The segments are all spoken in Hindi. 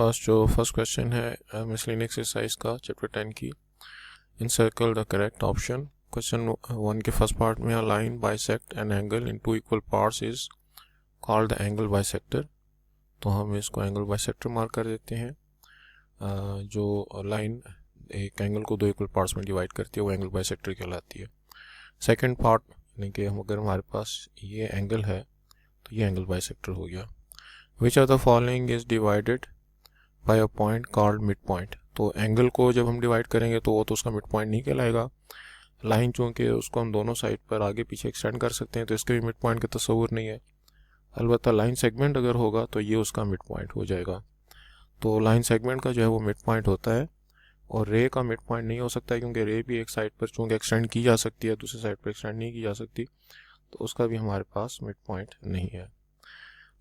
पास जो फर्स्ट क्वेश्चन है मिसलेनियस एक्सरसाइज का चैप्टर 10 की, encircle the correct option. Question 1 के फर्स्ट पार्ट में, a line bisect an angle in two equal parts is called the angle bisector. तो हम इसको एंगल बाइसेक्टर मार्क कर देते हैं। जो लाइन एक एंगल को दो इक्वल पार्ट्स में डिवाइड करती है वो एंगल बाइसेक्टर कहलाती है। सेकंड पार्ट यानी कि अगर हमारे पास ये एंगल है तो ये एंगल बाइसेक्टर हो गया। Which of the following is divided by a point called mid point. तो एंगल को जब हम डिवाइड करेंगे तो वो तो उसका मिड पॉइंट नहीं कहलाएगा। लाइन चूंकि उसको हम दोनों साइड पर आगे पीछे एक्सटेंड कर सकते हैं तो इसके भी मिड पॉइंट का तस्वुर नहीं है। अलबत्ता लाइन सेगमेंट अगर होगा तो ये उसका मिड पॉइंट हो जाएगा। तो लाइन सेगमेंट का जो है वो मिड पॉइंट होता है और रे का मिड पॉइंट नहीं हो सकता है, क्योंकि रे भी एक साइड पर चूंकि एक्सटेंड की जा सकती है, दूसरी साइड पर एक्सटेंड नहीं की जा सकती, तो उसका भी हमारे पास मिड पॉइंट नहीं है।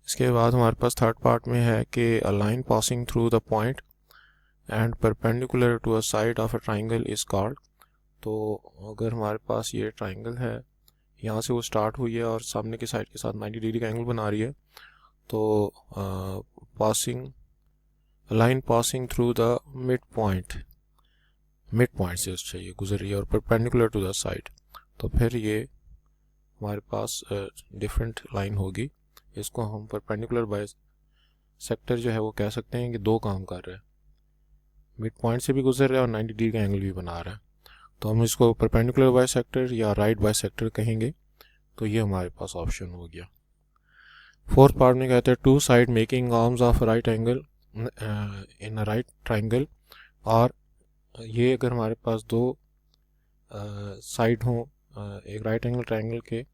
इसके बाद हमारे पास थर्ड पार्ट में है कि a line passing through the point and perpendicular to a side of a triangle is called. तो अगर हमारे पास ये ट्राइंगल है, यहाँ से वो स्टार्ट हुई है और सामने की साइड के साथ 90 डिग्री का एंगल बना रही है, तो line passing through the mid point से चाहिए गुजर रही है और परपेंडिकुलर टू द साइड, तो फिर ये हमारे पास डिफरेंट लाइन होगी। इसको हम परपेंडिकुलर बाय सेक्टर जो है वो कह सकते हैं कि दो काम कर रहा है, मिड पॉइंट से भी गुजर रहा है और 90 डिग्री का एंगल भी बना रहा है, तो हम इसको परपेंडिकुलर बाय सेक्टर या राइट बाय सेक्टर कहेंगे। तो ये हमारे पास ऑप्शन हो गया। फोर्थ पार्ट में कहते हैं two side making arms of right angle in a right triangle. और ये अगर हमारे पास दो साइड हों एक राइट एंगल ट्राइंगल के,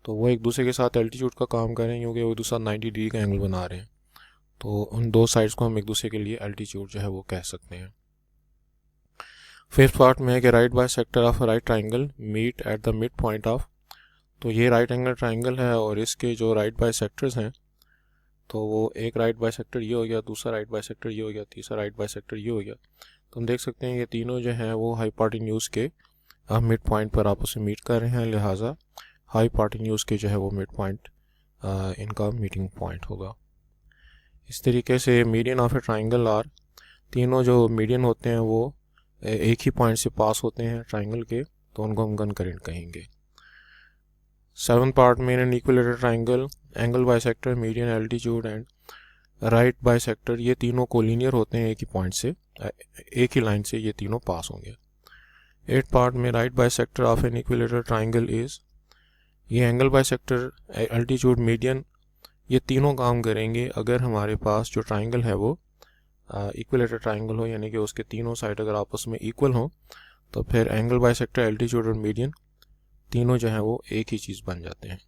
तो वो एक दूसरे के साथ एल्टीट्यूड का काम करें, क्योंकि वो एक दूसरा 90 डिग्री का एंगल बना रहे हैं, तो उन दो साइड्स को हम एक दूसरे के लिए एल्टीट्यूड जो है वो कह सकते हैं। फिफ्थ पार्ट में है कि right bisector of right triangle meet at the mid point of. तो ये राइट एंगल ट्राइंगल है और इसके जो राइट बाय सेक्टर्स हैं, तो वो एक राइट बाय सेक्टर ये हो गया, दूसरा राइट बाय सेक्टर ये हो गया, तीसरा राइट बाय सेक्टर ये हो गया। तो हम देख सकते हैं ये तीनों जो हैं वो हाइपोटेन्यूज के मिड पॉइंट पर आपस में मीट कर रहे हैं, लिहाजा हाइपोटेन्यूज के जो है वो मिड पॉइंट इनका मीटिंग पॉइंट होगा। इस तरीके से median of a triangle are, तीनों जो मीडियन होते हैं वो एक ही पॉइंट से पास होते हैं ट्राइंगल के, तो उनको हम कनकरेंट कहेंगे। सेवन पार्ट में N equilateral triangle angle bisector median altitude and right bisector, ये तीनों कोलिनियर होते हैं, एक ही पॉइंट से एक ही लाइन से ये तीनों पास होंगे। एट पार्ट में right bisector of an equilateral triangle is, ये एंगल बाइसेक्टर एल्टीट्यूड मीडियन ये तीनों काम करेंगे अगर हमारे पास जो ट्राइंगल है वो इक्विलेटरल ट्राइंगल हो, यानी कि उसके तीनों साइड अगर आपस में इक्वल हो, तो फिर एंगल बाइसेक्टर एल्टीट्यूड और मीडियन तीनों जो है वो एक ही चीज बन जाते हैं।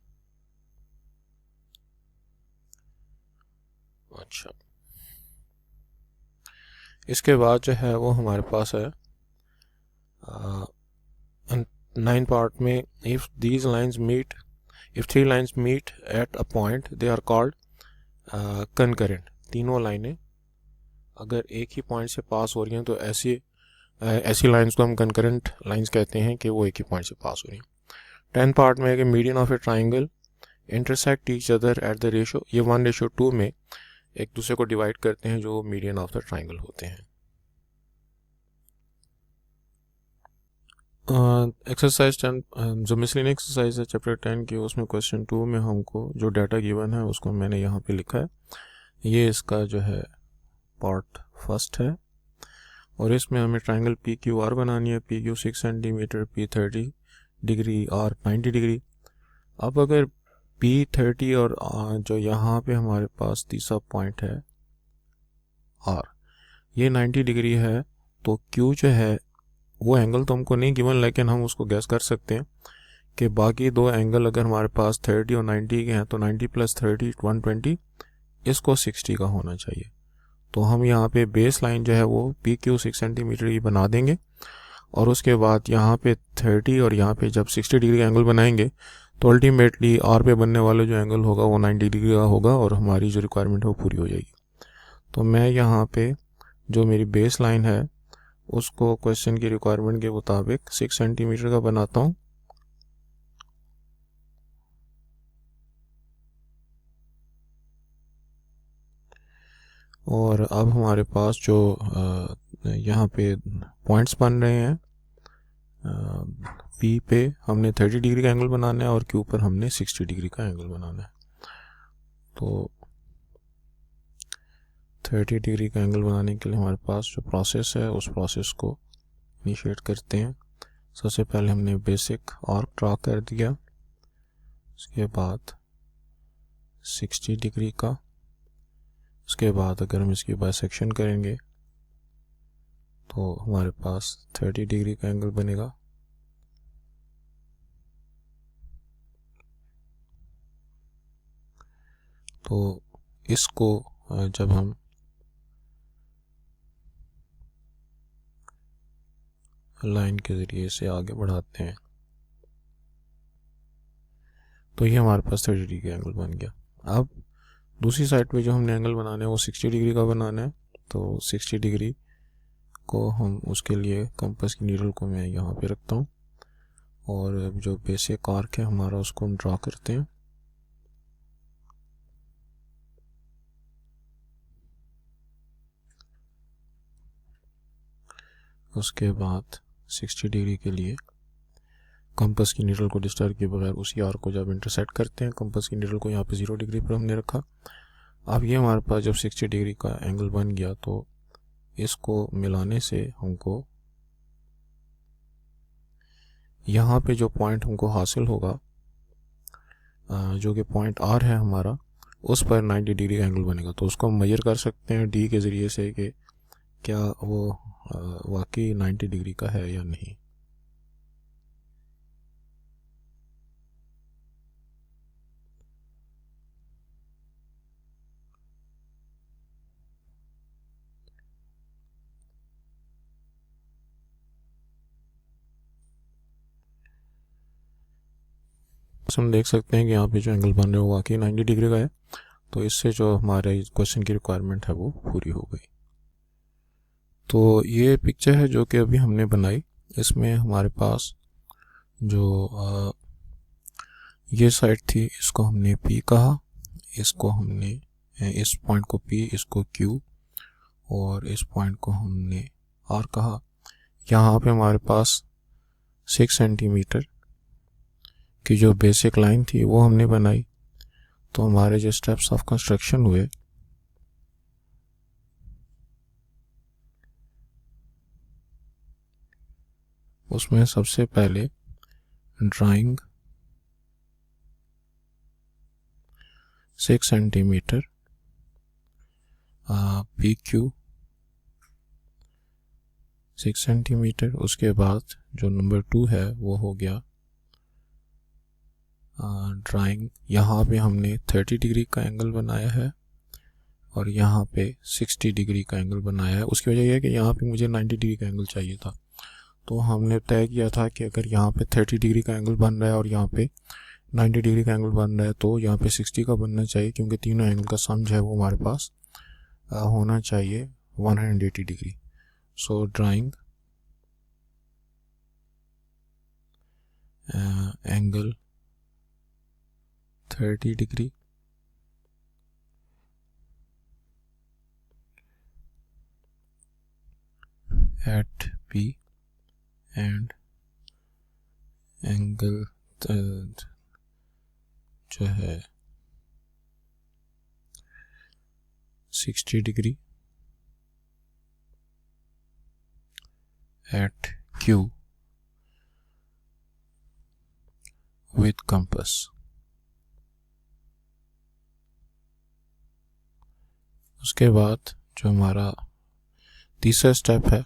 अच्छा, इसके बाद जो है वो हमारे पास है 9 पार्ट में, if these lines meet, if three lines meet at a point they are called concurrent. तीनों लाइनें अगर एक ही पॉइंट से पास हो रही हैं तो ऐसी लाइंस को हम कनकरेंट लाइंस कहते हैं कि वो एक ही पॉइंट से पास हो रही हैं। 10 पार्ट में है कि median of a triangle intersect each other at the ratio, ये 1:2 में एक दूसरे को डिवाइड करते हैं जो मीडियन ऑफ द ट्राइंगल होते हैं। एक्सरसाइज 10 जो मिसलेनियस एक्सरसाइज है चैप्टर 10 की, उसमें क्वेश्चन 2 में हमको जो डाटा गिवन है उसको मैंने यहाँ पे लिखा है। ये इसका जो है पार्ट फर्स्ट है और इसमें हमें ट्राइंगल पी क्यू आर बनानी है। P Q 6 centimetre, P 30 degree और 90 डिग्री। अब अगर पी 30 और जो यहाँ पे हमारे पास तीसरा पॉइंट है आर, ये 90 डिग्री है, तो क्यू जो है वो एंगल तो हमको नहीं गिवन, लेकिन हम उसको गैस कर सकते हैं कि बाकी दो एंगल अगर हमारे पास 30 और 90 के हैं तो 90 + 30 120, इसको 60 का होना चाहिए। तो हम यहाँ पे बेस लाइन जो है वो पी क्यू 6 सेंटीमीटर की बना देंगे और उसके बाद यहाँ पे 30 और यहाँ पे जब 60 डिग्री का एंगल बनाएंगे तो अल्टीमेटली आर पे बनने वाला जो एंगल होगा वो 90 डिग्री का होगा और हमारी जो रिक्वायरमेंट है वो पूरी हो जाएगी। तो मैं यहाँ पे जो मेरी बेस लाइन है उसको क्वेश्चन की रिक्वायरमेंट के मुताबिक 6 सेंटीमीटर का बनाता हूँ और अब हमारे पास जो यहाँ पे पॉइंट्स बन रहे हैं, पी पे हमने 30 डिग्री का एंगल बनाना है और क्यू पर हमने 60 डिग्री का एंगल बनाना है। तो 30 डिग्री का एंगल बनाने के लिए हमारे पास जो प्रोसेस है उस प्रोसेस को इनिशिएट करते हैं। सबसे पहले हमने बेसिक आर्क ड्रा कर दिया, उसके बाद 60 डिग्री का, उसके बाद अगर हम इसकी बाइसेक्शन करेंगे तो हमारे पास 30 डिग्री का एंगल बनेगा। तो इसको जब हम लाइन के ज़रिए से आगे बढ़ाते हैं तो ये हमारे पास 30 डिग्री का एंगल बन गया। अब दूसरी साइड पे जो हमने एंगल बनाना है वो 60 डिग्री का बनाना है। तो 60 डिग्री को हम उसके लिए कंपास की नीडल को मैं यहाँ पे रखता हूँ और जो बेसिक आर्क है हमारा उसको हम ड्रा करते हैं। उसके बाद 60 डिग्री के लिए कंपास की नीडल को डिस्टर्ब किए बगैर उसी आर्क को जब इंटरसेक्ट करते हैं, कंपास की नीडल को यहाँ पे 0 डिग्री पर हमने रखा। अब ये हमारे पास जब 60 डिग्री का एंगल बन गया तो इसको मिलाने से हमको यहाँ पे जो पॉइंट हमको हासिल होगा, जो कि पॉइंट आर है हमारा, उस पर 90 डिग्री का एंगल बनेगा। तो उसको हम मेजर कर सकते हैं डी के ज़रिए से कि क्या वो वाकई 90 डिग्री का है या नहीं। हम देख सकते हैं कि यहाँ पे जो एंगल बन रहा है वो वाकई 90 डिग्री का है। तो इससे जो हमारे क्वेश्चन की रिक्वायरमेंट है वो पूरी हो गई। तो ये पिक्चर है जो कि अभी हमने बनाई। इसमें हमारे पास जो ये साइड थी इसको हमने P कहा, इसको हमने इस पॉइंट को P, इसको Q और इस पॉइंट को हमने R कहा। यहाँ पे हमारे पास 6 सेंटीमीटर की जो बेसिक लाइन थी वो हमने बनाई। तो हमारे जो स्टेप्स ऑफ कंस्ट्रक्शन हुए उसमें सबसे पहले ड्राइंग 6 सेंटीमीटर PQ 6 सेंटीमीटर। उसके बाद जो नंबर 2 है वो हो गया ड्राइंग, यहाँ पे हमने 30 डिग्री का एंगल बनाया है और यहाँ पे 60 डिग्री का एंगल बनाया है। उसकी वजह यह है कि यहाँ पे मुझे 90 डिग्री का एंगल चाहिए था। तो हमने तय किया था कि अगर यहाँ पे 30 डिग्री का एंगल बन रहा है और यहाँ पे 90 डिग्री का एंगल बन रहा है तो यहाँ पे 60 का बनना चाहिए, क्योंकि तीनों एंगल का सम जो है वो हमारे पास होना चाहिए 180 degree. So drawing angle 30 degree at P and angle जो है 60 degree at Q with compass। उसके बाद जो हमारा तीसरा स्टेप है,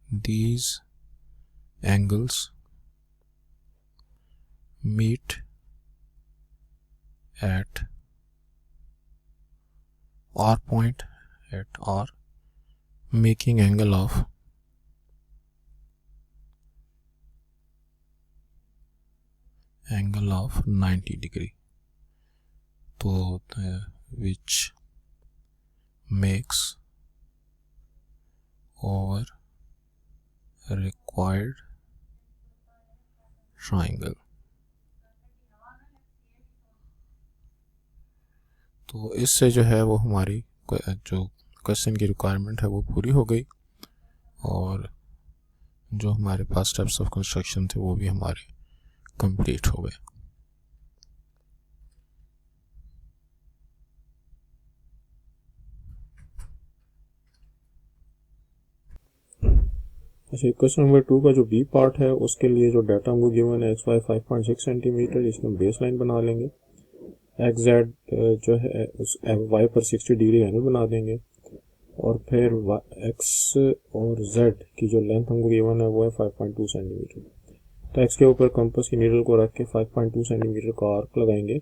these angles meet at R point at R, making angle of angle of 90 degree, तो which makes our required triangle। तो इससे जो है वो हमारी जो क्वेश्चन की रिक्वायरमेंट है वो पूरी हो गई, और जो हमारे पास स्टेप्स ऑफ कंस्ट्रक्शन थे वो भी हमारे कंप्लीट हो गए। अच्छा, क्वेश्चन नंबर 2 का जो बी पार्ट है उसके लिए जो डाटा हमको गिवन है एक्स वाई 5.6 सेंटीमीटर, इसमें बेस लाइन बना लेंगे। एक्स जेड जो है उस वाई पर 60 डिग्री एंगल बना देंगे, और फिर एक्स और जेड की जो लेंथ हमको गिवन है वो है 5.2 सेंटीमीटर। तो एक्स के ऊपर कंपास की नीडल को रख के 5.2 सेंटीमीटर का आर्क लगाएंगे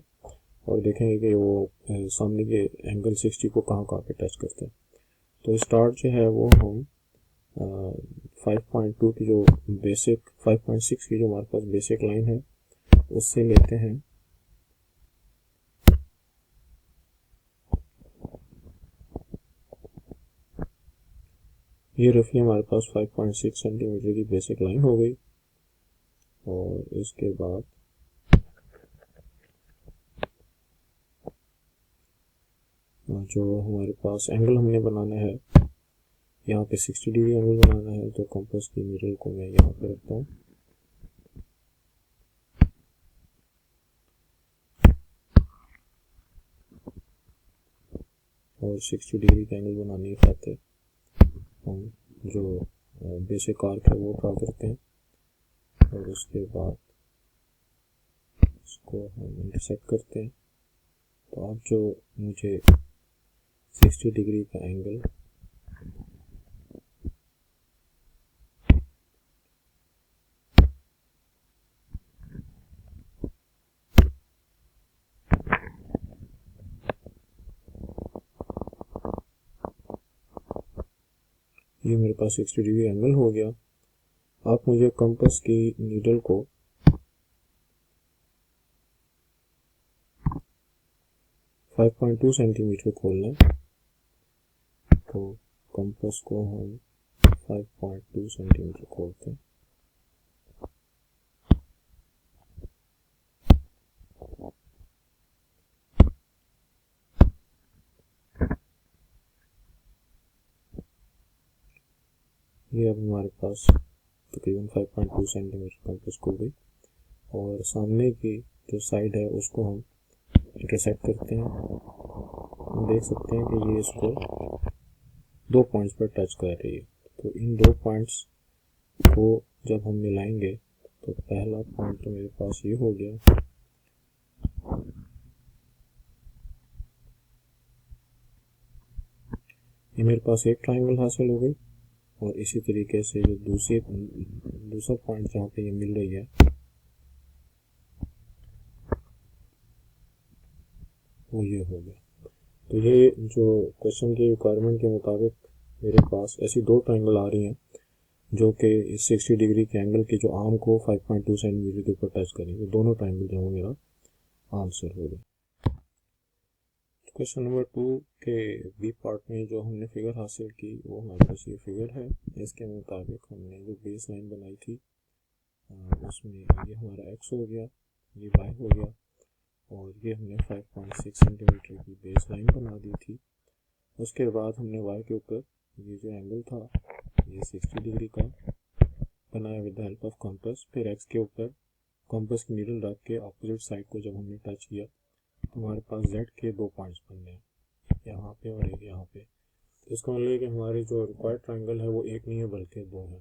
और देखेंगे कि वो सामने के एंगल 60 को कहाँ कहाँ पे टच करते हैं। तो स्टार्ट जो है वो हम 5.2 की जो बेसिक 5.6 की जो हमारे पास बेसिक लाइन है उससे लेते हैं। ये रफली हमारे पास 5.6 सेंटीमीटर की बेसिक लाइन हो गई, और इसके बाद जो हमारे पास एंगल हमने बनाना है, यहाँ पे 60 डिग्री एंगल बनाना है, तो कंपास की नीडल को मैं यहाँ पे रखता हूँ और 60 डिग्री का एंगल बनाने के खातिर हम जो बेसिक आर्क है वो ड्रा करते हैं, और उसके बाद इसको हम इंटरसेक्ट करते हैं। तो अब जो मुझे 60 डिग्री का एंगल ये मेरे पास 60 डिग्री एंगल हो गया। आप मुझे कंपास की नीडल को 5.2 सेंटीमीटर खोलना है, तो कंपास को हम 5.2 सेंटीमीटर खोलते हैं। ये अब हमारे पास तकरीबन 5.2 सेंटीमीटर कंपास खुल गई, और सामने की जो साइड है उसको हम इंटरसेक्ट करते हैं। हम देख सकते हैं कि ये इसको 2 पॉइंट्स पर टच कर रही है। तो इन 2 पॉइंट्स को जब हम मिलाएंगे तो पहला पॉइंट तो मेरे पास ये हो गया, ये मेरे पास एक ट्राइंगल हासिल हो गई, और इसी तरीके से जो दूसरा पॉइंट जहाँ पे ये मिल रही है वो ये हो गया। तो ये जो क्वेश्चन की रिक्वायरमेंट के मुताबिक मेरे पास ऐसी 2 ट्राइंगल आ रही हैं जो कि इस 60 डिग्री के एंगल के जो आर्म को 5.2 सेंटीमीटर के ऊपर टच करेंगे। दोनों ट्राइंगल जो है मेरा आंसर हो गया। क्वेश्चन नंबर 2 के बी पार्ट में जो हमने फिगर हासिल की वो हमारे पास ये फिगर है। इसके मुताबिक हमने जो बेस लाइन बनाई थी उसमें ये हमारा एक्स हो गया, ये वाई हो गया, और ये हमने 5.6 सेंटीमीटर की बेस लाइन बना दी थी। उसके बाद हमने वाई के ऊपर ये जो एंगल था ये 60 डिग्री का बनाया with the help of compass. फिर एक्स के ऊपर कंपास की नीडल रख के अपोजिट साइड को जब हमने टच किया तो हमारे पास जेड के 2 पॉइंट्स बन गए, यहाँ पे और एक यहाँ पे। तो इसका मतलब है कि हमारी जो रिक्वायर्ड ट्राइंगल है वो एक नहीं है बल्कि 2 है।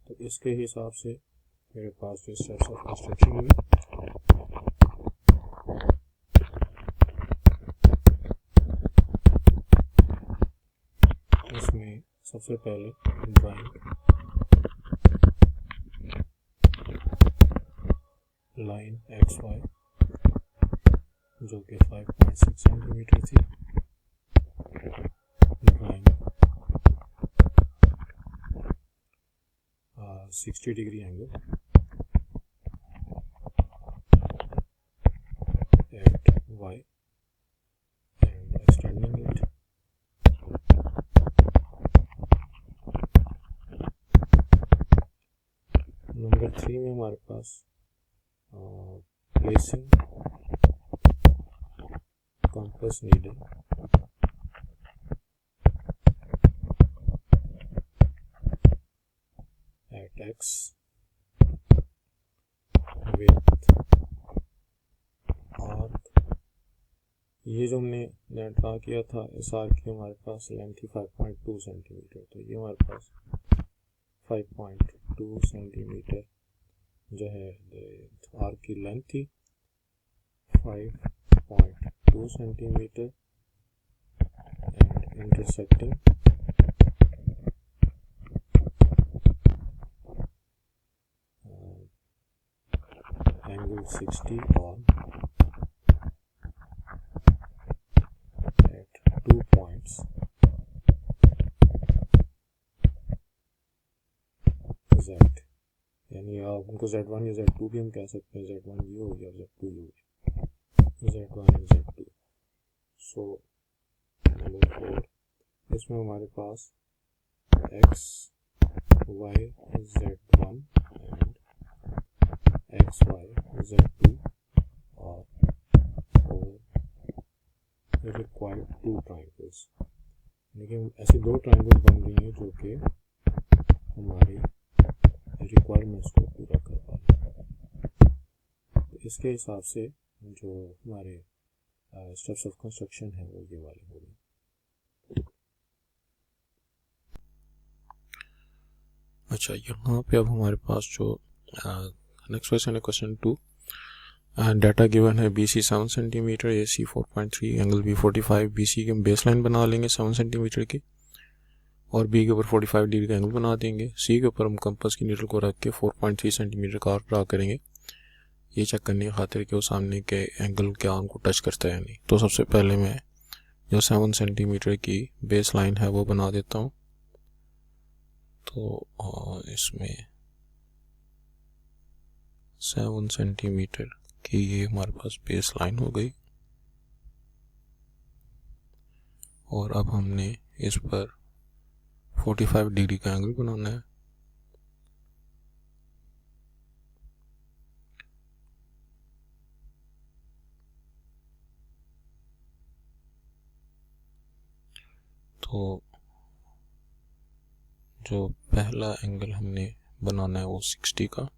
तो इसके हिसाब से मेरे पास जो स्टेप्स ऑफ कंस्ट्रक्शन है इसमें सबसे पहले ड्राइंग लाइन एक्स वाई जो कि 5.6 सेंटीमीटर थी, drawing 60 degree angle at y and extending it number 3 में हमारे पास placing compass needle at x with arc, ये जो हमने ड्रा किया था इस आर्क की हमारे पास लेंथ थी 5.2 सेंटीमीटर, तो ये हमारे पास 5.2 सेंटीमीटर जो है आर्क की लेंथ थी 5.2 centimetre and intersecting angle 60 on at 2 points z, यानी आप उनको z1 या z2 भी हम कह सकते हैं, z1 ये हो गया z2 ये हो गया, z1 and z2। So number 4, इसमें हमारे पास x y z1 and x y z2 और रिक्वायर्ड 2 ट्राइंगल्स, लेकिन ऐसे 2 ट्राइंगल्स बन गई हैं जो कि हमारी रिक्वायरमेंट्स को पूरा कर पाए। तो इसके हिसाब से जो हमारे स्टेप्स ऑफ कंस्ट्रक्शन है वो ये वाले हो गए। अच्छा, यहाँ पे अब हमारे पास जो नेक्स्ट क्वेश्चन है क्वेश्चन 2, डाटा गिवन है BC 7 centimetre, AC 4.3, angle B 45। BC की हम बेस लाइन बना लेंगे 7 सेंटीमीटर की और B के ऊपर 45 डिग्री का एंगल बना देंगे। C के ऊपर हम कंपास की नीडल को रख के 4.3 सेंटीमीटर का आर्क ड्रा करेंगे, ये चेक करने की खातिर कि वो सामने के एंगल के आर्म को टच करता है या नहीं। तो सबसे पहले मैं जो 7 सेंटीमीटर की बेस लाइन है वो बना देता हूँ। तो इसमें 7 सेंटीमीटर की ये हमारे पास बेस लाइन हो गई और अब हमने इस पर 45 डिग्री का एंगल बनाना है। तो जो पहला एंगल हमने बनाना है वो 60 का,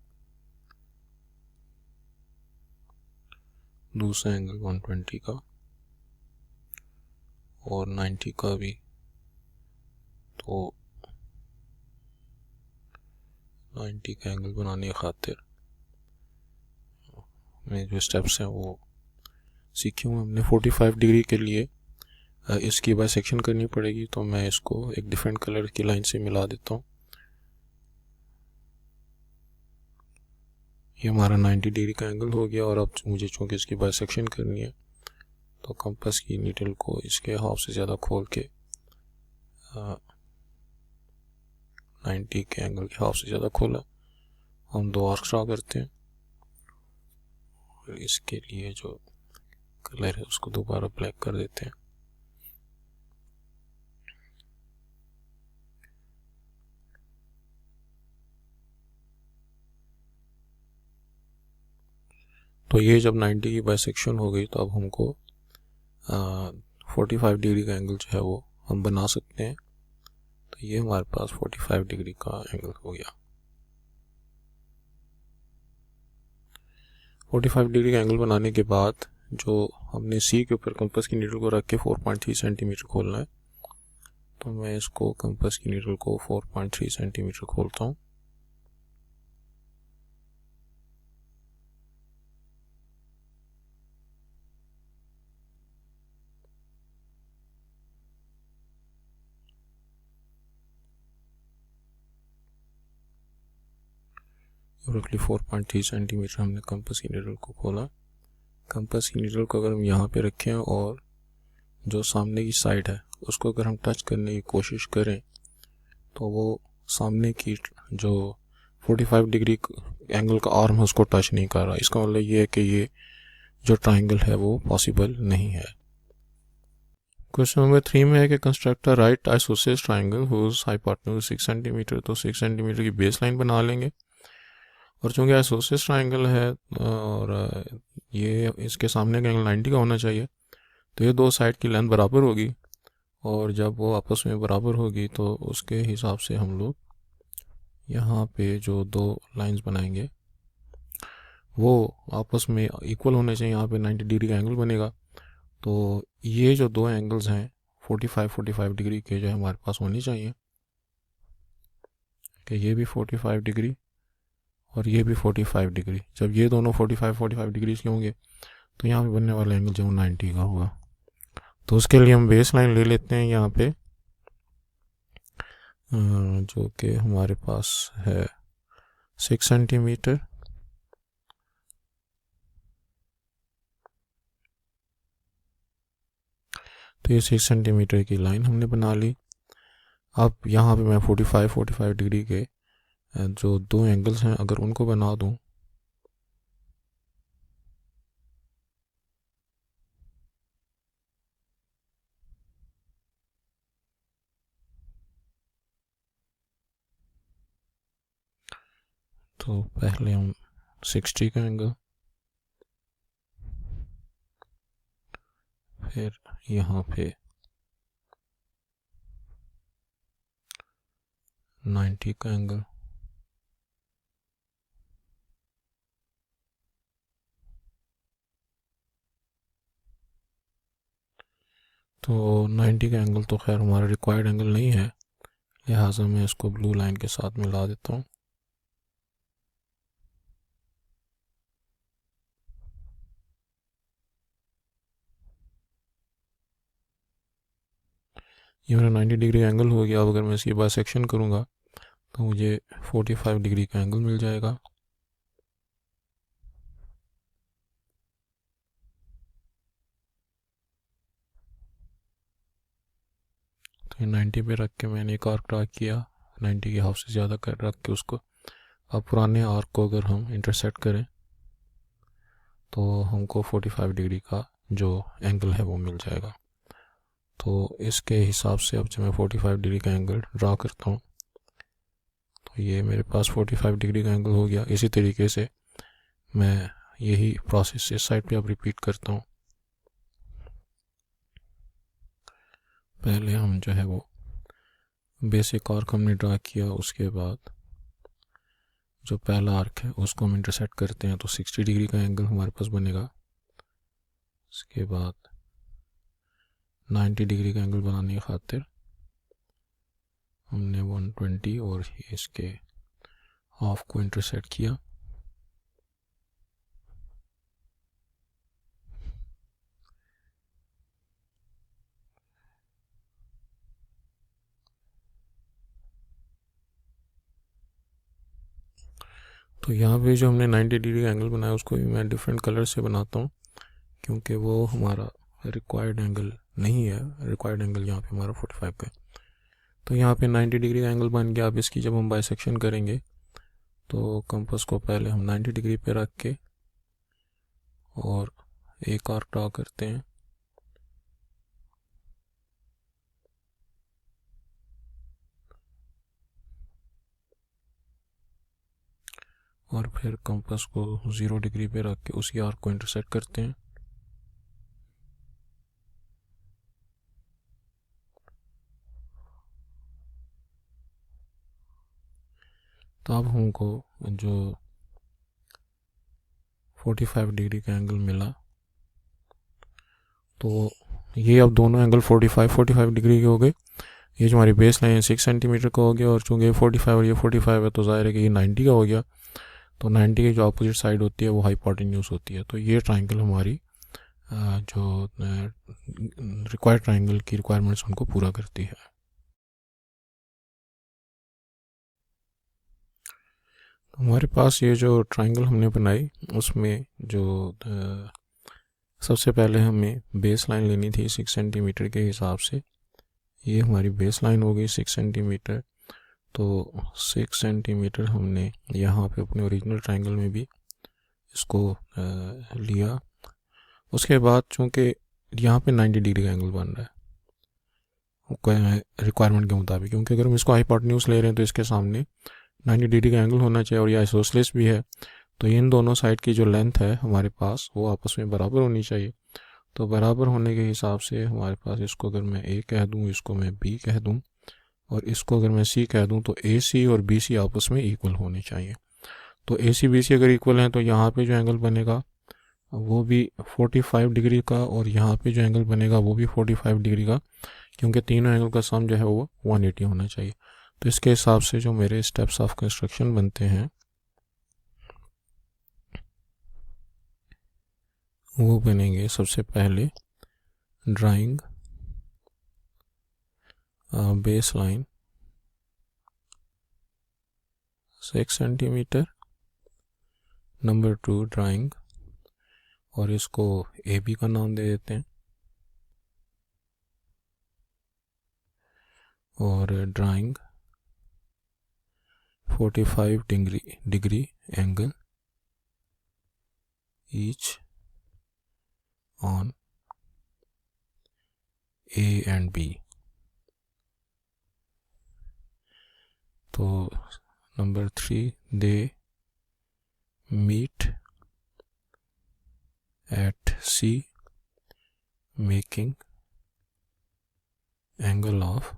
दूसरा एंगल 120 का और 90 का भी। तो 90 का एंगल बनाने की खातिर में जो स्टेप्स हैं वो सीखे हुए हमने। 45 डिग्री के लिए इसकी बाइसेक्शन करनी पड़ेगी, तो मैं इसको एक डिफरेंट कलर की लाइन से मिला देता हूँ। ये हमारा 90 डिग्री का एंगल हो गया और अब मुझे चूँकि इसकी बाइसेक्शन करनी है तो कंपास की नीडल को इसके हाफ से ज़्यादा खोल के 90 के एंगल के हाफ से ज़्यादा खोला, हम 2 आर्क्स ड्रा करते हैं और इसके लिए जो कलर है उसको दोबारा ब्लैक कर देते हैं। तो ये जब 90 की बाइसेक्शन हो गई तो अब हमको 45 डिग्री का एंगल जो है वो हम बना सकते हैं। तो ये हमारे पास 45 डिग्री का एंगल हो गया। 45 डिग्री का एंगल बनाने के बाद जो हमने C के ऊपर कंपास की नीडल को रख के 4.3 सेंटीमीटर खोलना है, तो मैं इसको कंपास की नीडल को 4.3 सेंटीमीटर खोलता हूँ। रफली 4.3 सेंटीमीटर हमने कंपास की नीडल को खोला। कंपास की नीडल को अगर हम यहाँ पे रखें और जो सामने की साइड है उसको अगर हम टच करने की कोशिश करें तो वो सामने की जो 45 डिग्री एंगल का आर्म है उसको टच नहीं कर रहा। इसका मतलब ये है कि ये जो ट्राइंगल है वो पॉसिबल नहीं है। क्वेश्चन नंबर 3 में है कि construct a right isosceles triangle whose hypotenuse 6 centimetre. तो 6 सेंटीमीटर की बेस लाइन बना लेंगे और चूँकि आइसोसेलेस ट्राइंगल है और ये इसके सामने का एंगल 90 का होना चाहिए, तो ये दो साइड की लेंथ बराबर होगी, और जब वो आपस में बराबर होगी तो उसके हिसाब से हम लोग यहाँ पे जो दो लाइंस बनाएंगे वो आपस में इक्वल होने चाहिए। यहाँ पे 90 डिग्री का एंगल बनेगा। तो ये जो दो एंगल्स हैं 45 डिग्री के जो है हमारे पास होनी चाहिए, कि ये भी 45 डिग्री और ये भी 45 डिग्री। जब ये दोनों 45 डिग्री के होंगे तो यहाँ पे बनने वाला एंगल जो 90 का होगा। तो उसके लिए हम बेस लाइन ले लेते हैं यहाँ पे, जो कि हमारे पास है 6 सेंटीमीटर। तो ये 6 सेंटीमीटर की लाइन हमने बना ली। अब यहाँ पे मैं 45 डिग्री के जो दो एंगल्स हैं अगर उनको बना दूँ, तो पहले हम 60 का एंगल, फिर यहाँ पे 90 का एंगल, तो 90 का एंगल तो खैर हमारा रिक्वायर्ड एंगल नहीं है, लिहाजा मैं इसको ब्लू लाइन के साथ मिला देता हूँ। ये मेरा 90 डिग्री एंगल हो गया। अब अगर मैं इसकी बाइसेक्शन करूँगा तो मुझे 45 डिग्री का एंगल मिल जाएगा। तो ये 90 पे रख के मैंने एक आर्क ड्रा किया, 90 की हाफ से ज़्यादा कर रख के उसको। अब पुराने आर्क को अगर हम इंटरसेक्ट करें तो हमको 45 डिग्री का जो एंगल है वो मिल जाएगा। तो इसके हिसाब से अब जब मैं 45 डिग्री का एंगल ड्रा करता हूँ तो ये मेरे पास 45 डिग्री का एंगल हो गया। इसी तरीके से मैं यही प्रोसेस इस साइड पे अब रिपीट करता हूँ। पहले हम जो है वो बेसिक आर्क हमने ड्रा किया, उसके बाद जो पहला आर्क है उसको हम इंटरसेक्ट करते हैं तो 60 डिग्री का एंगल हमारे पास बनेगा। इसके बाद 90 डिग्री का एंगल बनाने की खातिर हमने 120 और इसके हाफ को इंटरसेक्ट किया। तो यहाँ पे जो हमने 90 डिग्री का एंगल बनाया उसको भी मैं डिफरेंट कलर से बनाता हूँ, क्योंकि वो हमारा रिक्वायर्ड एंगल नहीं है। रिक्वायर्ड एंगल यहाँ पे हमारा 45 का है। तो यहाँ पे 90 डिग्री का एंगल बन गया। अब इसकी जब हम बाइसेक्शन करेंगे तो कंपास को पहले हम 90 डिग्री पे रख के और एक आर्क ड्रा करते हैं। और फिर कंपास को 0 डिग्री पे रख के उसी आर्क को इंटरसेक्ट करते हैं। तो अब हमको जो 45 डिग्री का एंगल मिला, तो ये अब दोनों एंगल 45 डिग्री के हो गए। ये जो हमारी बेस लाइन 6 सेंटीमीटर का हो गया, और चूँकि 45 और ये 45 है तो ज़ाहिर है कि ये 90 का हो गया। तो 90 की जो अपोजिट साइड होती है वो हाइपोटेन्यूज होती है। तो ये ट्राइंगल हमारी जो रिक्वायर्ड ट्राइंगल की रिक्वायरमेंट्स उनको पूरा करती है। हमारे पास ये जो ट्राइंगल हमने बनाई उसमें जो सबसे पहले हमें बेस लाइन लेनी थी 6 सेंटीमीटर के हिसाब से। ये हमारी बेस लाइन हो गई 6 सेंटीमीटर। तो 6 सेंटीमीटर हमने यहाँ पे अपने ओरिजिनल ट्राइंगल में भी इसको लिया। उसके बाद चूँकि यहाँ पे 90 डिग्री का एंगल बन रहा है रिक्वायरमेंट के मुताबिक, क्योंकि अगर हम इसको हाइपोटेन्यूज ले रहे हैं तो इसके सामने 90 डिग्री का एंगल होना चाहिए और ये आइसोसेलेस भी है। तो इन दोनों साइड की जो लेंथ है हमारे पास वो आपस में बराबर होनी चाहिए। तो बराबर होने के हिसाब से हमारे पास, इसको अगर मैं A कह दूँ, इसको मैं B कह दूँ और इसको अगर मैं C कह दूँ, तो AC और BC आपस में इक्वल होने चाहिए। तो AC BC अगर इक्वल हैं तो यहाँ पे जो एंगल बनेगा वो भी 45 डिग्री का और यहाँ पे जो एंगल बनेगा वो भी 45 डिग्री का, क्योंकि तीनों एंगल का सम जो है वो 180 होना चाहिए। तो इसके हिसाब से जो मेरे स्टेप्स ऑफ कंस्ट्रक्शन बनते हैं वो बनेंगे, सबसे पहले drawing baseline 6 centimetre, number 2 drawing, और इसको AB का नाम दे देते हैं, और drawing 45 degree angle each on A and B। तो नंबर 3 they meet at C making angle of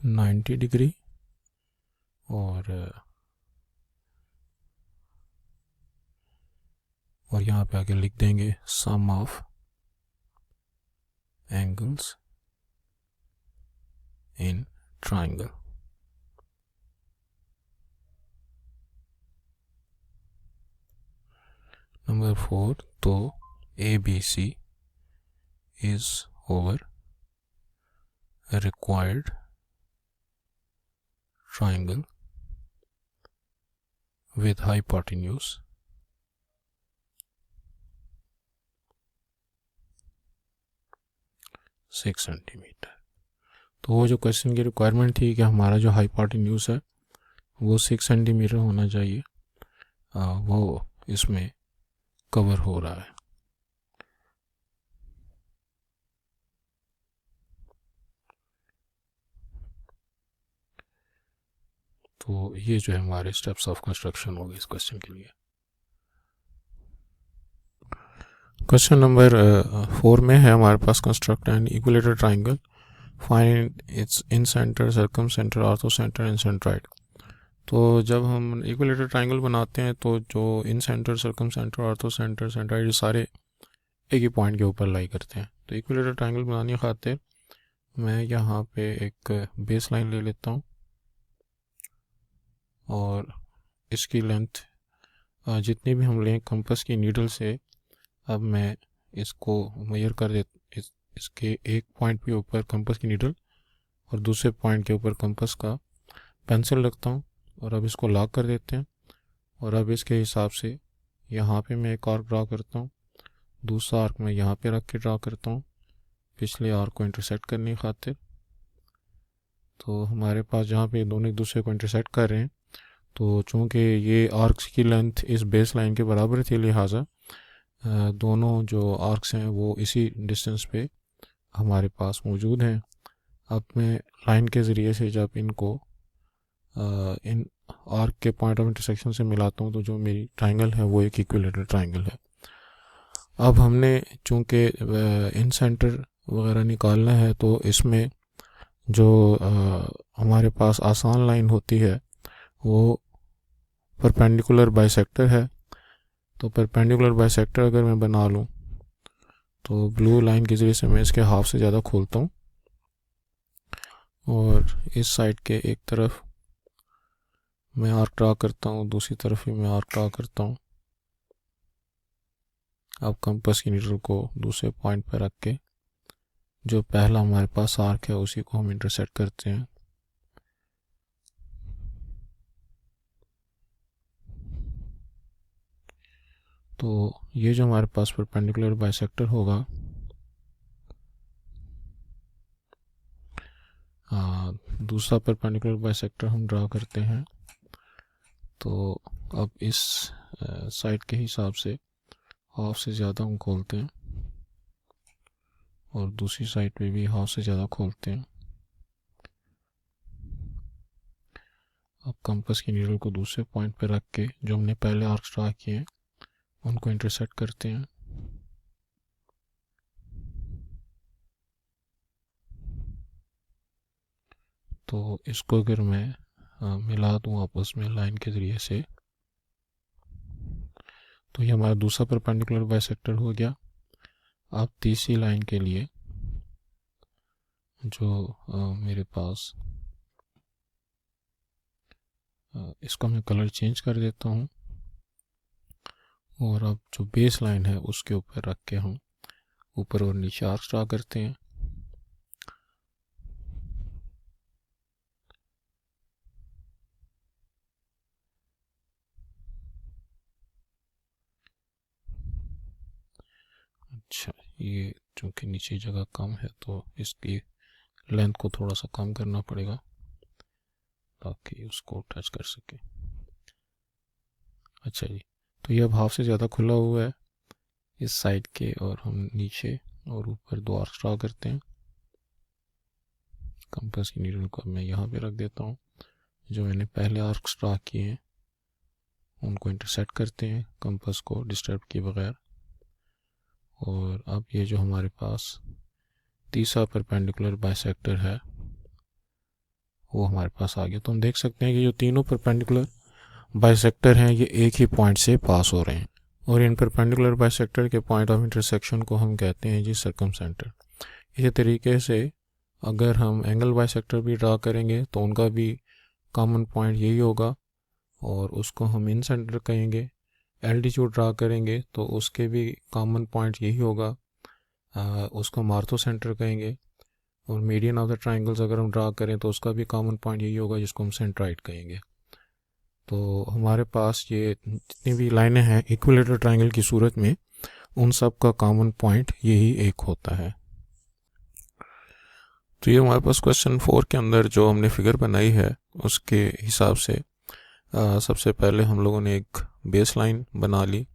90 degree, और यहाँ पे आगे लिख देंगे sum of angles in triangle. Number 4, तो ABC is over a required triangle with hypotenuse 6 centimetre. तो वो जो क्वेश्चन की रिक्वायरमेंट थी कि हमारा जो हाइपोटेन्यूज है वो 6 सेंटीमीटर होना चाहिए, वो इसमें कवर हो रहा है। तो ये जो है हमारे स्टेप्स ऑफ कंस्ट्रक्शन हो गए इस क्वेश्चन के लिए। क्वेश्चन नंबर 4 में है हमारे पास, construct an equilateral triangle, find its incentre, circumcentre, orthocentre and centroid. तो जब हम इक्विलेटरल ट्राइंगल बनाते हैं तो जो incentre, circumcentre, orthocentre, centroid, ये सारे एक ही पॉइंट के ऊपर लाई करते हैं। तो इक्विलेटरल ट्राइंगल बनाने खातिर मैं यहाँ पे एक बेस लाइन ले लेता हूँ और इसकी लेंथ जितनी भी हम लें कंपास की नीडल से, अब मैं इसको मेजर कर दे, इसके एक पॉइंट के ऊपर कंपास की नीडल और दूसरे पॉइंट के ऊपर कंपास का पेंसिल रखता हूँ, और अब इसको लॉक कर देते हैं। और अब इसके हिसाब से यहाँ पे मैं एक आर्क ड्रा करता हूँ, दूसरा आर्क मैं यहाँ पे रख के ड्रा करता हूँ पिछले आर्क को इंटरसेक्ट करने की खातिर। तो हमारे पास जहाँ पे दोनों एक दूसरे को इंटरसेक्ट कर रहे हैं, तो चूँकि ये आर्क्स की लेंथ इस बेस लाइन के बराबर थी, लिहाजा दोनों जो आर्क्स हैं वो इसी डिस्टेंस पे हमारे पास मौजूद हैं। अब मैं लाइन के ज़रिए से जब इनको इन आर्क के पॉइंट ऑफ इंटरसेक्शन से मिलाता हूँ तो जो मेरी ट्राइंगल है वो एक इक्विलेटरल ट्राइंगल है। अब हमने चूँकि इन सेंटर वगैरह निकालना है, तो इसमें जो हमारे पास आसान लाइन होती है वो परपेंडिकुलर बाइसेक्टर है। तो परपेंडिकुलर बाइसेक्टर अगर मैं बना लूँ तो ब्लू लाइन के ज़रिए से मैं इसके हाफ से ज़्यादा खोलता हूँ और इस साइड के एक तरफ मैं आर्क ड्रा करता हूँ, दूसरी तरफ भी मैं आर्क ड्रा करता हूँ। अब कंपास की नीडल को दूसरे पॉइंट पर रख के जो पहला हमारे पास आर्क है उसी को हम इंटरसेक्ट करते हैं। तो ये जो हमारे पास परपेंडिकुलर बाइसेक्टर होगा, दूसरा परपेंडिकुलर बाइसेक्टर हम ड्रा करते हैं। तो अब इस साइड के हिसाब से हाफ से ज़्यादा हम खोलते हैं और दूसरी साइड पे भी हाफ से ज़्यादा खोलते हैं। अब कंपास की नीडल को दूसरे पॉइंट पे रख के जो हमने पहले आर्क ड्रा किए हैं उनको इंटरसेक्ट करते हैं। तो इसको अगर मैं मिला दूँ आपस में लाइन के ज़रिए से, तो ये हमारा दूसरा परपेंडिकुलर बाइसेक्टर हो गया। अब तीसरी लाइन के लिए जो मेरे पास इसका मैं कलर चेंज कर देता हूँ, और अब जो बेस लाइन है उसके ऊपर रख के हम ऊपर और नीचे आर्क्स ड्रा करते हैं। अच्छा, ये चूँकि नीचे जगह कम है तो इसकी लेंथ को थोड़ा सा कम करना पड़ेगा ताकि उसको टच कर सके। अच्छा जी, तो ये अब हाफ से ज़्यादा खुला हुआ है इस साइड के, और हम नीचे और ऊपर दो आर्क्स ड्रा करते हैं। कंपास की नीडल को मैं यहाँ पे रख देता हूँ। जो मैंने पहले आर्क्स ड्रा किए हैं उनको इंटरसेक्ट करते हैं कंपास को डिस्टर्ब किए बगैर। और अब ये जो हमारे पास तीसरा परपेंडिकुलर बाइसेक्टर है वो हमारे पास आ गया। तो हम देख सकते हैं कि जो तीनों परपेंडिकुलर बाइसेक्टर हैं ये एक ही पॉइंट से पास हो रहे हैं, और इन परपेंडिकुलर बाइसेक्टर के पॉइंट ऑफ इंटरसेक्शन को हम कहते हैं जी सर्कमसेंटर। इसी तरीके से अगर हम एंगल बाइसेक्टर भी ड्रा करेंगे तो उनका भी कॉमन पॉइंट यही होगा, और उसको हम इन सेंटर कहेंगे। एल्टीट्यूड ड्रा करेंगे तो उसके भी कॉमन पॉइंट यही होगा, उसको मार्थो सेंटर कहेंगे। और मीडियन ऑफ द ट्राइंगल्स अगर हम ड्रा करें तो उसका भी कॉमन पॉइंट यही होगा, जिसको हम सेंट्राइड कहेंगे। तो हमारे पास ये जितनी भी लाइनें हैं इक्विलेटरल ट्राइंगल की सूरत में, उन सब का कॉमन पॉइंट यही एक होता है। तो ये हमारे पास क्वेश्चन 4 के अंदर जो हमने फिगर बनाई है उसके हिसाब से सबसे पहले हम लोगों ने एक बेस लाइन बना ली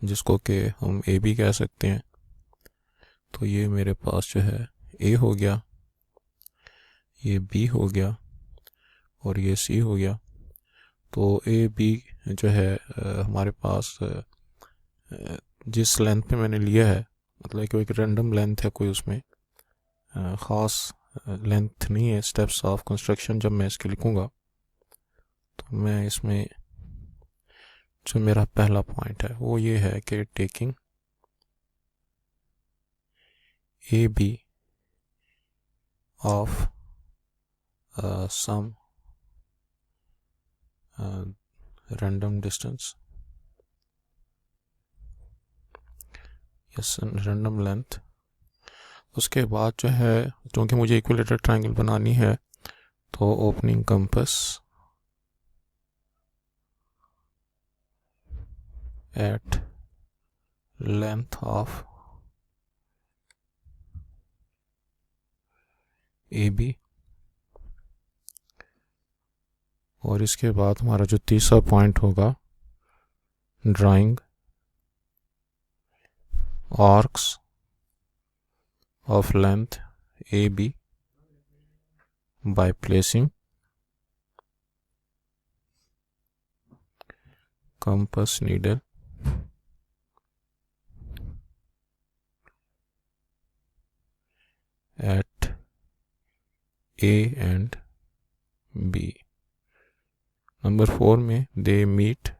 जिसको कि हम ए बी कह सकते हैं। तो ये मेरे पास जो है ए हो गया, ये बी हो गया, और ये सी हो गया। तो ए बी जो है हमारे पास जिस लेंथ पे मैंने लिया है, मतलब कि एक रैंडम लेंथ है, कोई उसमें ख़ास लेंथ नहीं है। स्टेप्स ऑफ कंस्ट्रक्शन जब मैं इसके लिखूँगा तो मैं इसमें जो मेरा पहला पॉइंट है वो ये है कि taking A B of some random distance, yes, random length. उसके बाद जो है, क्योंकि मुझे इक्विलेटरल ट्रायंगल बनानी है, तो opening compass at length of A B, और इसके बाद हमारा जो तीसरा पॉइंट होगा, drawing arcs of length AB by placing compass needle at A and B. Number 4 में they meet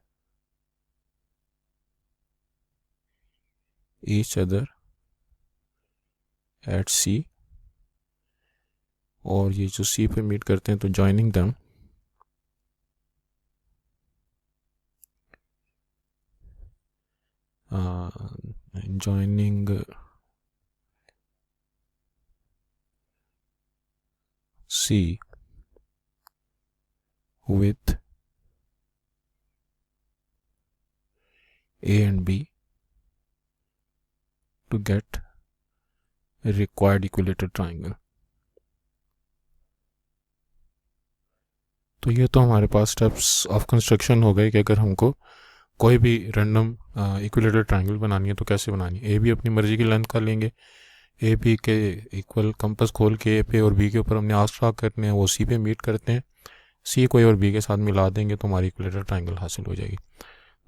each other at C, और ये जो C पे मीट करते हैं तो joining them joining C with A and B to get required equilateral triangle। तो ये तो हमारे पास स्टेप्स ऑफ कंस्ट्रक्शन हो गए कि अगर हमको कोई भी रैंडम इक्विलेटरल ट्रायंगल बनानी है तो कैसे बनानी है। ए बी अपनी मर्जी की लेंथ का लेंगे, ए बी के इक्वल कंपास खोल के ए पे और बी के ऊपर हमने आर्क्स ड्रा करने हैं, वो सी पे मीट करते हैं, सी को ए और बी के साथ मिला देंगे तो हमारी इक्विलेटरल ट्रायंगल हासिल हो जाएगी।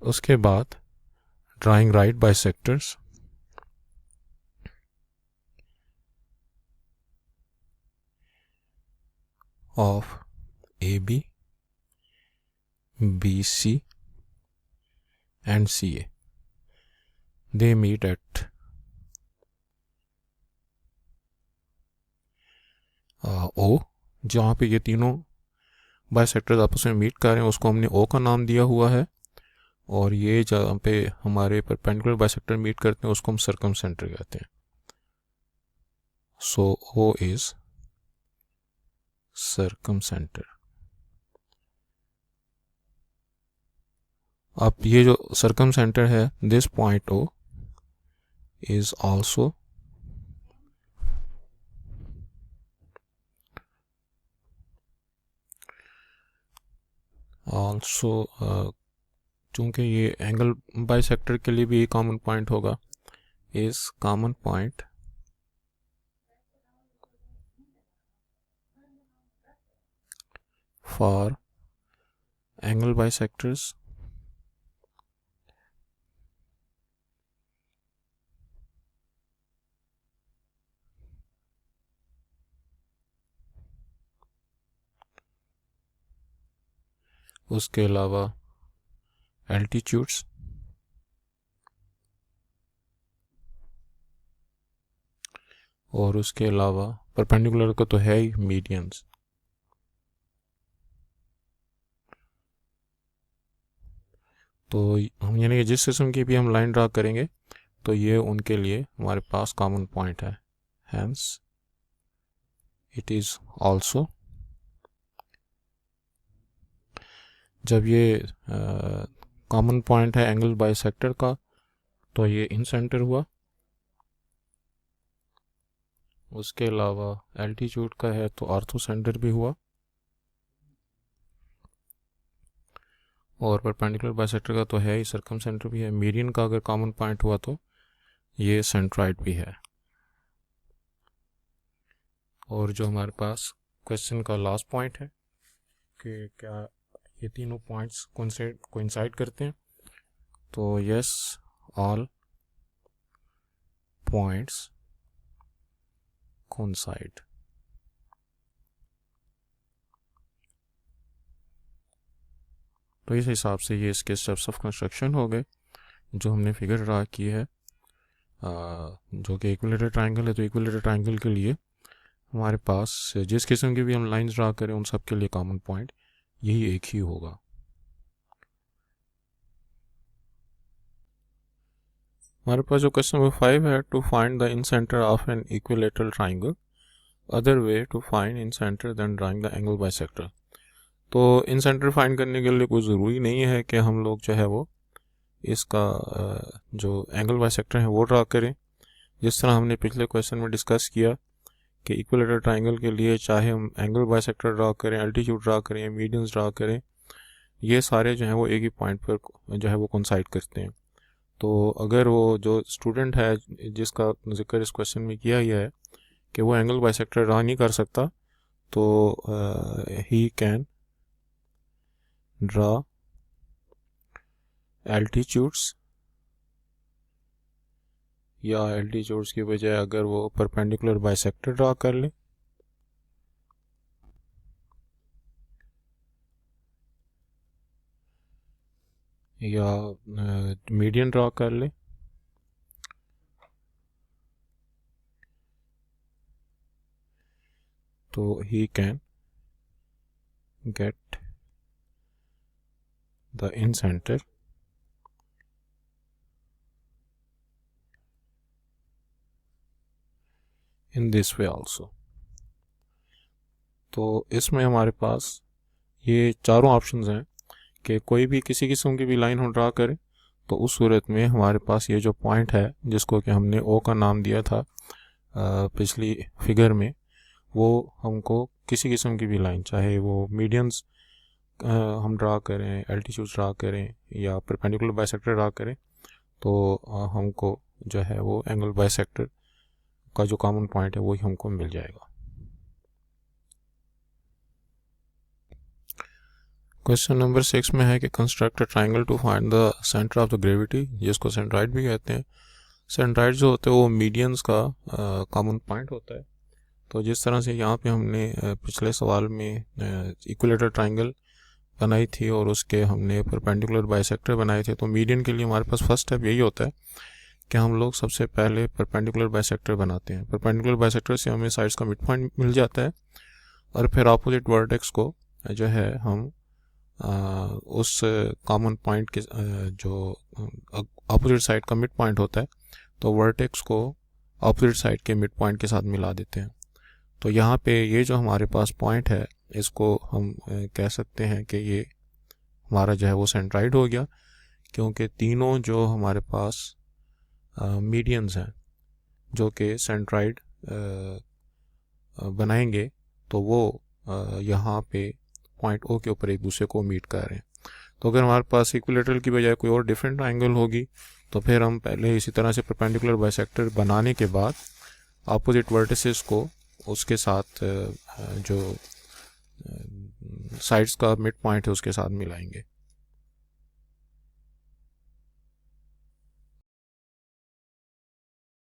उसके बाद drawing right bisectors of AB, BC and CA. They meet at O, जहाँ पे ये तीनों बाइसेक्टर्स आपस में मीट कर रहे हैं उसको हमने O का नाम दिया हुआ है, और ये जहाँ पे हमारे परपेंडिकुलर बाइसेक्टर मीट करते हैं उसको हम सर्कमसेंटर कहते हैं. सो O इज सर्कमसेंटर. अब ये जो सर्कमसेंटर है, this point O is also चूंकि ये एंगल बाइसेक्टर के लिए भी कॉमन पॉइंट होगा, is common point for angle bisectors उसके अलावा एल्टीट्यूड्स और उसके अलावा परपेंडिकुलर का तो है ही मीडियंस. तो हम यानी कि जिस किस्म की भी हम लाइन ड्रा करेंगे तो ये उनके लिए हमारे पास कॉमन पॉइंट है. हैंस इट इज ऑल्सो, जब ये कॉमन पॉइंट है एंगल बाइसेक्टर का तो ये इन सेंटर हुआ. उसके अलावा एल्टीट्यूड का है तो ऑर्थो सेंटर भी हुआ, और परपेंडिकुलर बाइसेक्टर का तो है ही, सर्कम सेंटर भी है. मीडियन का अगर कॉमन पॉइंट हुआ तो ये सेंट्राइड भी है. और जो हमारे पास क्वेश्चन का लास्ट पॉइंट है कि क्या ये तीनों पॉइंट्स कोइंसाइड करते हैं, तो यस, ऑल पॉइंट्स कोइंसाइड. तो इस हिसाब से ये इसके स्टेप्स ऑफ कंस्ट्रक्शन हो गए जो हमने फिगर ड्रा की है. जो कि इक्विलेटरल ट्रायंगल है, तो इक्विलेटरल ट्रायंगल के लिए हमारे पास जिस किस्म की भी हम लाइंस ड्रा करें उन सब के लिए कॉमन पॉइंट यही एक ही होगा. हमारे पास जो क्वेश्चन नंबर 5 है, to find the incentre of an equilateral triangle, other way to find incentre then drawing the angle bisector. तो इन सेंटर फाइंड करने के लिए कोई ज़रूरी नहीं है कि हम लोग जो है वो इसका जो एंगल बाइसेक्टर है वो ड्रा करें. जिस तरह हमने पिछले क्वेश्चन में डिस्कस किया कि इक्विलेटरल ट्राइंगल के लिए चाहे हम एंगल बाइसेक्टर ड्रा करें, एल्टीट्यूड ड्रा करें, मीडियंस ड्रा करें, ये सारे जो हैं वो एक ही पॉइंट पर जो है वो कोइंसाइड करते हैं. तो अगर वो जो स्टूडेंट है जिसका जिक्र इस क्वेश्चन में किया गया है कि वो एंगल बाइसेक्टर ड्रा नहीं कर सकता, तो ही कैन ड्रा एल्टीट्यूड्स, या एल्टीट्यूड्स की बजाय अगर वो परपेंडिकुलर बाइसेक्टर ड्रा कर ले, या मीडियन ड्रा कर ले, तो he can get the in centre in this way also. तो इसमें हमारे पास ये चारों ऑप्शंस हैं कि कोई भी किसी किस्म की भी लाइन हम ड्रा करें तो उस सूरत में हमारे पास ये जो पॉइंट है जिसको कि हमने ओ का नाम दिया था पिछली फिगर में, वो हमको किसी किस्म की भी लाइन, चाहे वो मीडियंस हम ड्रा करें, एल्टीट्यूड ड्रा करें, या परपेंडिकुलर बाइसेक्टर ड्रा करें, तो हमको जो है वो एंगल बाइसेक्टर का जो कॉमन पॉइंट है वही हमको मिल जाएगा. क्वेश्चन नंबर 6 में है कि construct a triangle to find the centre of the gravity, जिसको सेंट्राइड भी कहते हैं। सेंट्राइड जो होते हैं वो मीडियंस का कॉमन पॉइंट होता है। तो जिस तरह से यहाँ पे हमने पिछले सवाल में इक्विलेटरल ट्राइंगल बनाई थी और उसके हमने परपेंडिकुलर बाइसेक्टर बनाए थे, तो मीडियन के लिए हमारे पास फर्स्ट स्टेप यही होता है कि हम लोग सबसे पहले परपेंडिकुलर बाइसेक्टर बनाते हैं। परपेंडिकुलर बाइसेक्टर से हमें साइड्स का मिड पॉइंट मिल जाता है और फिर अपोजिट वर्टेक्स को जो है हम उस कॉमन पॉइंट के जो अपोजिट साइड का मिड पॉइंट होता है, तो वर्टेक्स को अपोजिट साइड के मिड पॉइंट के साथ मिला देते हैं। तो यहाँ पे ये जो हमारे पास पॉइंट है, इसको हम कह सकते हैं कि ये हमारा जो है वो सेंट्राइड हो गया, क्योंकि तीनों जो हमारे पास मीडियंस हैं जो कि सेंट्राइड बनाएंगे, तो वो यहाँ पे पॉइंट ओ के ऊपर एक दूसरे को मीट कर रहे हैं। तो अगर हमारे पास इक्विलेटरल की बजाय कोई और डिफरेंट एंगल होगी, तो फिर हम पहले इसी तरह से परपेंडिकुलर बाइसेक्टर बनाने के बाद अपोजिट वर्टिसेस को उसके साथ जो साइड्स का मिड पॉइंट है उसके साथ मिलाएंगे।